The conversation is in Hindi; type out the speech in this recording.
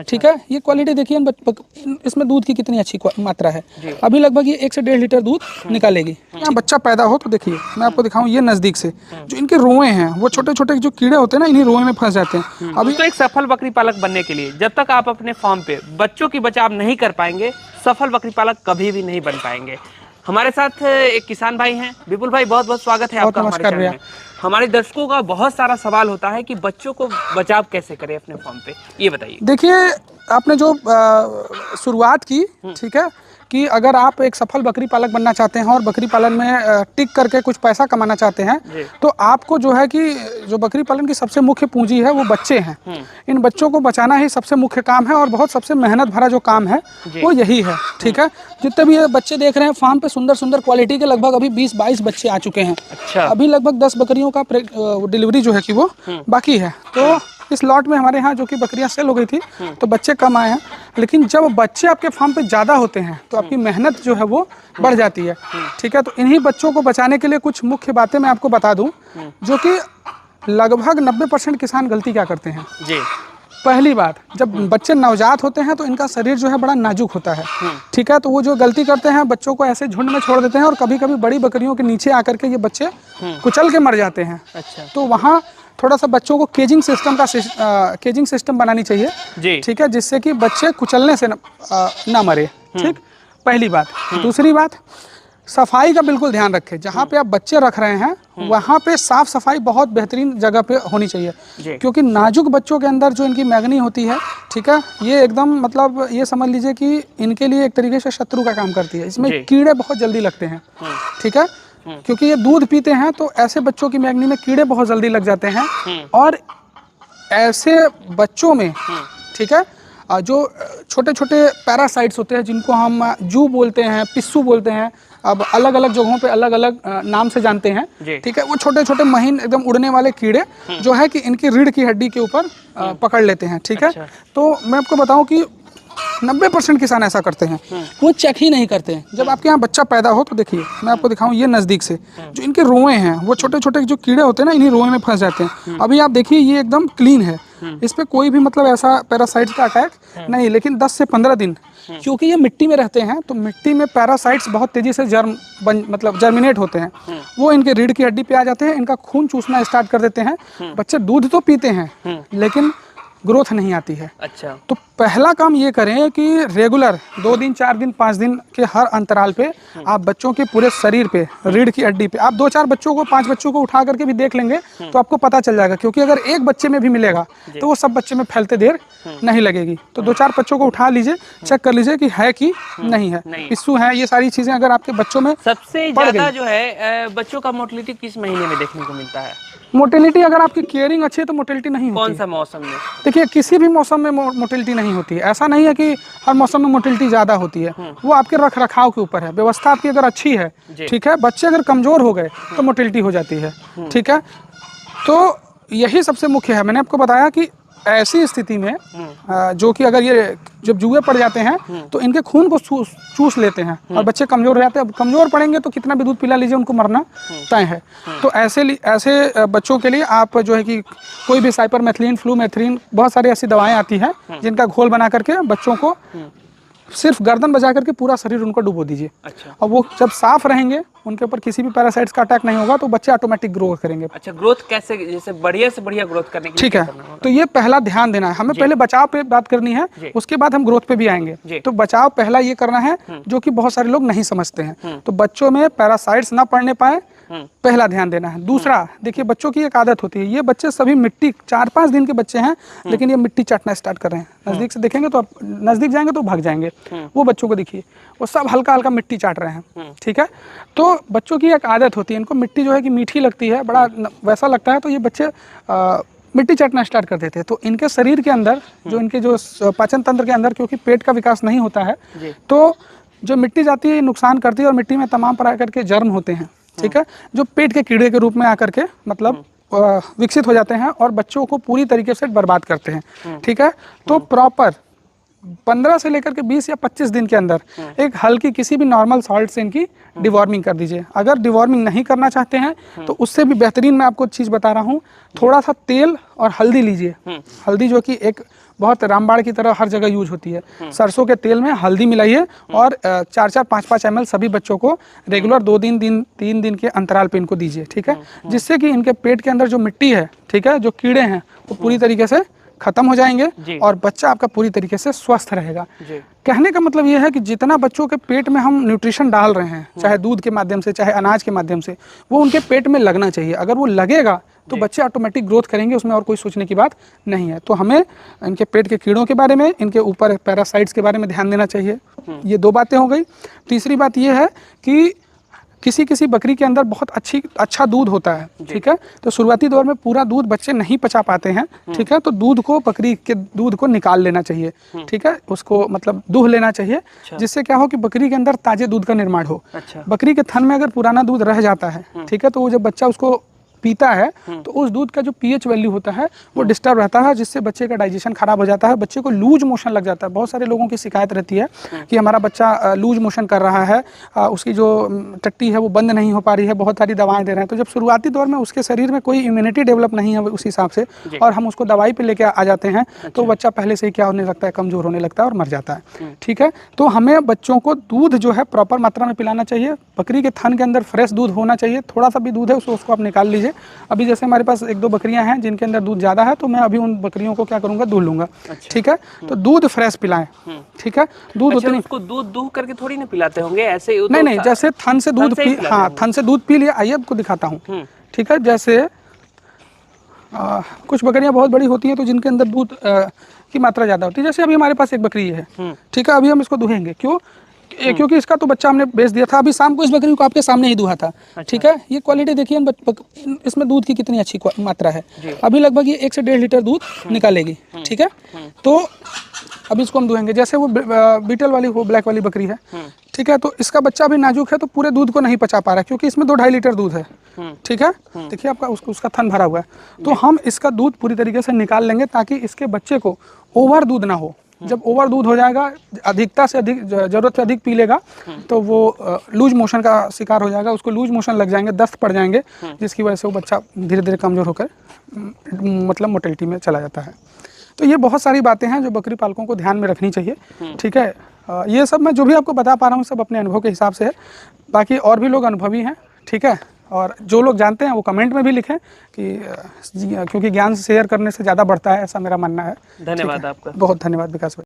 ठीक है, ये क्वालिटी देखिए इसमें दूध की कितनी अच्छी मात्रा है। अभी लगभग ये 1 से 1.5 लीटर दूध निकालेगी। यहाँ बच्चा पैदा हो तो देखिए मैं आपको दिखाऊं ये नजदीक से, जो इनके रोए हैं वो छोटे छोटे जो कीड़े होते हैं ना, इन्हीं रोए में फंस जाते हैं। अभी तो एक सफल बकरी पालक बनने के लिए जब तक आप अपने फार्म पे बच्चों की बचाव नहीं कर पाएंगे, सफल बकरी पालक कभी भी नहीं बन पाएंगे। हमारे साथ एक किसान भाई हैं, विपुल भाई, बहुत बहुत स्वागत है आपका हमारे चैनल में। हमारे दर्शकों का बहुत सारा सवाल होता है कि बच्चों को बचाव कैसे करें अपने फार्म पे, ये बताइए। देखिए आपने जो शुरुआत की, ठीक है, कि अगर आप एक सफल बकरी पालक बनना चाहते हैं और बकरी पालन में टिक करके कुछ पैसा कमाना चाहते हैं, तो आपको जो है कि जो बकरी पालन की सबसे मुख्य पूंजी है वो बच्चे हैं। इन बच्चों को बचाना ही सबसे मुख्य काम है और बहुत सबसे मेहनत भरा जो काम है वो यही है। ठीक है, जितने भी ये बच्चे देख रहे हैं फार्म पे सुंदर सुंदर क्वालिटी के लगभग अभी 20-22 बच्चे आ चुके हैं। अच्छा। अभी लगभग 10 बकरियों का डिलीवरी जो है कि वो बाकी है। तो इस लॉट में हमारे यहाँ जो कि बकरियां सेल हो गई थी तो बच्चे कम आए हैं, लेकिन जब बच्चे आपके फार्म पे ज़्यादा होते हैं तो आपकी मेहनत जो है वो बढ़ जाती है। ठीक है, तो इन्हीं बच्चों को बचाने के लिए कुछ मुख्य बातें मैं आपको बता दूं, जो कि लगभग 90% किसान गलती क्या करते हैं जी। पहली बात, जब बच्चे नवजात होते हैं तो इनका शरीर जो है बड़ा नाजुक होता है। ठीक है, तो वो जो गलती करते हैं बच्चों को ऐसे झुंड में छोड़ देते हैं और कभी कभी बड़ी बकरियों के नीचे आकर के ये बच्चे कुचल के मर जाते हैं। अच्छा। तो वहाँ थोड़ा सा बच्चों को केजिंग सिस्टम बनानी चाहिए। ठीक है, जिससे कि बच्चे कुचलने से ना मरे। ठीक, पहली बात। दूसरी बात, सफाई का बिल्कुल ध्यान रखें। जहाँ पे आप बच्चे रख रहे हैं वहाँ पे साफ सफाई बहुत बेहतरीन जगह पे होनी चाहिए, क्योंकि नाजुक बच्चों के अंदर जो इनकी मैग्नी होती है, ठीक है, ये एकदम मतलब ये समझ लीजिए कि इनके लिए एक तरीके से शत्रु का काम करती है। इसमें कीड़े बहुत जल्दी लगते हैं। ठीक है, क्योंकि ये दूध पीते हैं तो ऐसे बच्चों की मैग्नी में कीड़े बहुत जल्दी लग जाते हैं। और ऐसे बच्चों में, ठीक है, जो छोटे छोटे पैरासाइट्स होते हैं जिनको हम जू बोलते हैं, पिस्सू बोलते हैं, अब अलग अलग जगहों पे अलग अलग नाम से जानते हैं। ठीक है, वो छोटे छोटे महीन एकदम उड़ने वाले कीड़े जो है कि इनकी रीढ़ की हड्डी के ऊपर पकड़ लेते हैं। ठीक है, तो मैं आपको बताऊं कि 90% किसान ऐसा करते हैं, वो चेक ही नहीं करते हैं। जब आपके यहाँ बच्चा पैदा हो तो देखिए मैं आपको दिखाऊं ये नज़दीक से, जो इनके रोए हैं वो छोटे छोटे जो कीड़े होते हैं ना, इन्हीं रोए में फंस जाते हैं। अभी आप देखिए ये एकदम क्लीन है, इस पर कोई भी मतलब ऐसा पैरासाइट्स का अटैक नहीं, लेकिन 10 से 15 दिन, क्योंकि ये मिट्टी में रहते हैं तो मिट्टी में पैरासाइट्स बहुत तेजी से जर्मिनेट होते हैं। वो इनके रीढ़ की हड्डी पे आ जाते हैं, इनका खून चूसना स्टार्ट कर देते हैं। बच्चे दूध तो पीते हैं लेकिन ग्रोथ नहीं आती है। अच्छा। तो पहला काम ये करें कि रेगुलर 2 दिन 4 दिन 5 दिन के हर अंतराल पे आप बच्चों के पूरे शरीर पे, रीढ़ की हड्डी पे आप 2-4 बच्चों को, 5 बच्चों को उठा करके भी देख लेंगे तो आपको पता चल जाएगा। क्योंकि अगर एक बच्चे में भी मिलेगा तो वो सब बच्चे में फैलते देर नहीं लगेगी। तो 2-4 बच्चों को उठा लीजिए, चेक कर लीजिए कि है कि नहीं है, पिस्सू है, ये सारी चीजें अगर आपके बच्चों में। सबसे ज्यादा जो है बच्चों का मोर्टेलिटी किस महीने में देखने को मिलता है? मोर्टेलिटी अगर आपकी केयरिंग अच्छी है तो मोर्टेलिटी नहीं होती। कौन सा मौसम में? देखिए किसी भी मौसम में मोर्टेलिटी नहीं होती है। ऐसा नहीं है कि हर मौसम में मोर्टेलिटी ज़्यादा होती है, वो आपके रख रखाव के ऊपर है। व्यवस्था आपकी अगर अच्छी है, ठीक है, बच्चे अगर कमज़ोर हो गए तो मोर्टेलिटी हो जाती है। ठीक है, तो यही सबसे मुख्य है। मैंने आपको बताया कि ऐसी स्थिति में जो कि अगर ये जब जुए पड़ जाते हैं तो इनके खून को चूस लेते हैं और बच्चे कमज़ोर हो जाते हैं। अब कमज़ोर पड़ेंगे तो कितना भी दूध पिला लीजिए उनको मरना तय है। तो ऐसे बच्चों के लिए आप जो है कि कोई भी साइपरमेथ्रिन, फ्लूमेथ्रिन, बहुत सारी ऐसी दवाएं आती हैं जिनका घोल बना करके बच्चों को सिर्फ गर्दन बजा करके पूरा शरीर उनको डुबो दीजिए। अच्छा। और वो जब साफ रहेंगे, उनके ऊपर किसी भी पैरासाइट्स का अटैक नहीं होगा तो बच्चे ऑटोमेटिक ग्रो करेंगे। अच्छा, ग्रोथ कैसे, जैसे बढ़िया से बढ़िया ग्रोथ करने के लिए? ठीक है, तो ये पहला ध्यान देना है हमें। पहले बचाव पे बात करनी है, उसके बाद हम ग्रोथ पे भी आएंगे। तो बचाव पहला ये करना है जो कि बहुत सारे लोग नहीं समझते हैं। तो बच्चों में पैरासाइट्स ना पड़ने पाए, पहला ध्यान देना है। दूसरा, देखिए बच्चों की एक आदत होती है, ये बच्चे सभी मिट्टी, 4-5 दिन के बच्चे हैं लेकिन ये मिट्टी चाटना स्टार्ट कर रहे हैं। नजदीक से देखेंगे तो आप नजदीक जाएंगे तो भाग जाएंगे। वो बच्चों को देखिए वो सब हल्का हल्का मिट्टी चाट रहे हैं। ठीक है, तो बच्चों की एक आदत होती है, इनको मिट्टी जो है कि मीठी लगती है, बड़ा वैसा लगता है, तो ये बच्चे मिट्टी चाटना स्टार्ट कर देते हैं। तो इनके शरीर के अंदर जो इनके जो पाचन तंत्र के अंदर, क्योंकि पेट का विकास नहीं होता है, तो जो मिट्टी जाती है नुकसान करती है और मिट्टी में तमाम प्रकार के जर्म होते हैं। ठीक है, जो पेट के कीड़े के रूप में आकर के मतलब विकसित हो जाते हैं और बच्चों को पूरी तरीके से बर्बाद करते हैं। ठीक है, तो प्रॉपर 15 से लेकर के 20 या 25 दिन के अंदर एक हल्की किसी भी नॉर्मल सॉल्ट से इनकी डिवॉर्मिंग कर दीजिए। अगर डिवॉर्मिंग नहीं करना चाहते हैं तो उससे भी बेहतरीन मैं आपको चीज़ बता रहा हूँ, थोड़ा सा तेल और हल्दी लीजिए। हल्दी जो कि एक बहुत रामबाण की तरह हर जगह यूज होती है। सरसों के तेल में हल्दी मिलाइए और 4-4, 5-5 ml सभी बच्चों को रेगुलर 3 दिन के अंतराल पे इनको दीजिए, ठीक है। जिससे कि इनके पेट के अंदर जो मिट्टी है, ठीक है, जो कीड़े हैं वो पूरी तरीके से खत्म हो जाएंगे और बच्चा आपका पूरी तरीके से स्वस्थ रहेगा। कहने का मतलब ये है कि जितना बच्चों के पेट में हम न्यूट्रिशन डाल रहे हैं, चाहे दूध के माध्यम से, चाहे अनाज के माध्यम से, वो उनके पेट में लगना चाहिए। अगर वो लगेगा तो बच्चे ऑटोमेटिक ग्रोथ करेंगे, उसमें और कोई सोचने की बात नहीं है। तो हमें इनके पेट के कीड़ों के बारे में, इनके ऊपर पैरासाइट्स के बारे में ध्यान देना चाहिए। ये 2 बातें हो गई। तीसरी बात ये है कि किसी किसी बकरी के अंदर बहुत अच्छा दूध होता है, ठीक है। तो शुरुआती दौर में पूरा दूध बच्चे नहीं पचा पाते हैं, ठीक है। तो दूध को, बकरी के दूध को निकाल लेना चाहिए, ठीक है। उसको मतलब दूह लेना चाहिए, जिससे क्या हो कि बकरी के अंदर ताजे दूध का निर्माण हो। बकरी के थन में अगर पुराना दूध रह जाता है, ठीक है, तो वो जब बच्चा उसको पीता है तो उस दूध का जो पीएच वैल्यू होता है वो डिस्टर्ब रहता है, जिससे बच्चे का डाइजेशन खराब हो जाता है, बच्चे को लूज मोशन लग जाता है। बहुत सारे लोगों की शिकायत रहती है कि हमारा बच्चा लूज मोशन कर रहा है, उसकी जो टट्टी है वो बंद नहीं हो पा रही है, बहुत सारी दवाएं दे रहे हैं। तो जब शुरुआती दौर में उसके शरीर में कोई इम्यूनिटी डेवलप नहीं है उस हिसाब से, और हम उसको दवाई पे लेके आ जाते हैं, तो बच्चा पहले से ही क्या होने लगता है, कमजोर होने लगता है और मर जाता है, ठीक है। तो हमें बच्चों को दूध जो है प्रॉपर मात्रा में पिलाना चाहिए। बकरी के थन के अंदर फ्रेश दूध होना चाहिए। थोड़ा सा भी दूध है उसको आप निकाल लीजिए। अभी जैसे हमारे पास 1-2 बकरियां हैं जिनके अंदर दूध ज़्यादा है, तो मैं अभी उन बकरियों को क्या करूँगा, दूध लूँगा, ठीक है। तो दूध फ्रेश पिलाएं, ठीक है। दूध उतनी उसको दूध दूह करके थोड़ी ना पिलाते होंगे ऐसे? नहीं, जैसे थन से दूध पी, हाँ, थन से दूध पी लिया। आइए आपको दिखाता हूँ, ठीक है। जैसे कुछ बकरियां बहुत बड़ी होती हैं तो जिनके अंदर दूध की मात्रा ज़्यादा होती है। जैसे अभी हमारे पास एक बकरी है, ठीक है, अभी हम इसको दूहेंगे। क्यों? क्योंकि इसका तो बच्चा हमने बेच दिया था। अभी शाम को इस बकरी को आपके सामने ही दुहा था, ठीक है। ये क्वालिटी देखिए इसमें दूध की कितनी अच्छी मात्रा है। अभी लगभग ये 1 से 1.5 लीटर दूध निकालेगी, ठीक है। तो अभी इसको हम दुहेंगे। जैसे वो बीटल वाली, वो ब्लैक वाली बकरी है, ठीक है। तो इसका बच्चा अभी नाजुक है, तो पूरे दूध को नहीं पचा पा रहा है, क्योंकि इसमें 2-2.5 लीटर दूध है, ठीक है। देखिए आपका उसका थन भरा हुआ है। तो हम इसका दूध पूरी तरीके से निकाल लेंगे ताकि इसके बच्चे को ओवर दूध ना हो। जब ओवर दूध हो जाएगा, अधिकता से अधिक, जरूरत से अधिक पी लेगा, तो वो लूज मोशन का शिकार हो जाएगा। उसको लूज मोशन लग जाएंगे, दस्त पड़ जाएंगे, जिसकी वजह से वो बच्चा धीरे धीरे कमज़ोर होकर मतलब मोटेलिटी में चला जाता है। तो ये बहुत सारी बातें हैं जो बकरी पालकों को ध्यान में रखनी चाहिए, ठीक है। ये सब मैं जो भी आपको बता पा रहा हूँ सब अपने अनुभव के हिसाब से है। बाकी और भी लोग अनुभवी हैं, ठीक है। और जो लोग जानते हैं वो कमेंट में भी लिखें कि क्योंकि ज्ञान शेयर करने से ज़्यादा बढ़ता है, ऐसा मेरा मानना है। धन्यवाद आपका। बहुत धन्यवाद विकास भाई।